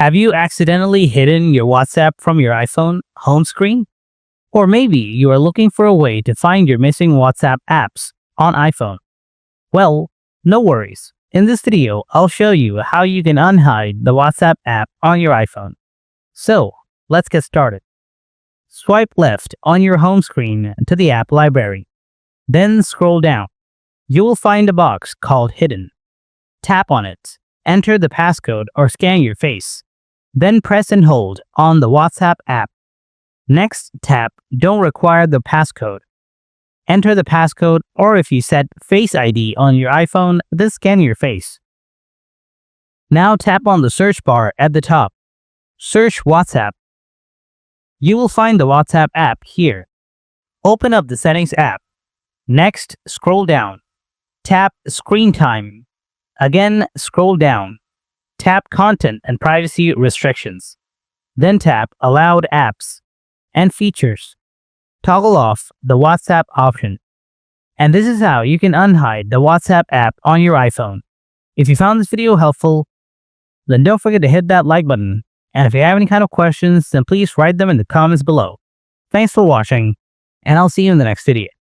Have you accidentally hidden your WhatsApp from your iPhone home screen? Or maybe you are looking for a way to find your missing WhatsApp apps on iPhone. Well, no worries. In this video, I'll show you how you can unhide the WhatsApp app on your iPhone. So, let's get started. Swipe left on your home screen to the app library. Then scroll down. You will find a box called Hidden. Tap on it, enter the passcode or scan your face. Then press and hold on the WhatsApp app. Next, tap Don't require the passcode. Enter the passcode, or if you set Face ID on your iPhone, then scan your face. Now tap on the search bar at the top. Search WhatsApp. You will find the WhatsApp app here. Open up the Settings app. Next, scroll down. Tap Screen Time. Again, scroll down. Tap Content and Privacy Restrictions. Then tap Allowed Apps and Features. Toggle off the WhatsApp option. And this is how you can unhide the WhatsApp app on your iPhone. If you found this video helpful, then don't forget to hit that like button. And if you have any kind of questions, then please write them in the comments below. Thanks for watching, and I'll see you in the next video.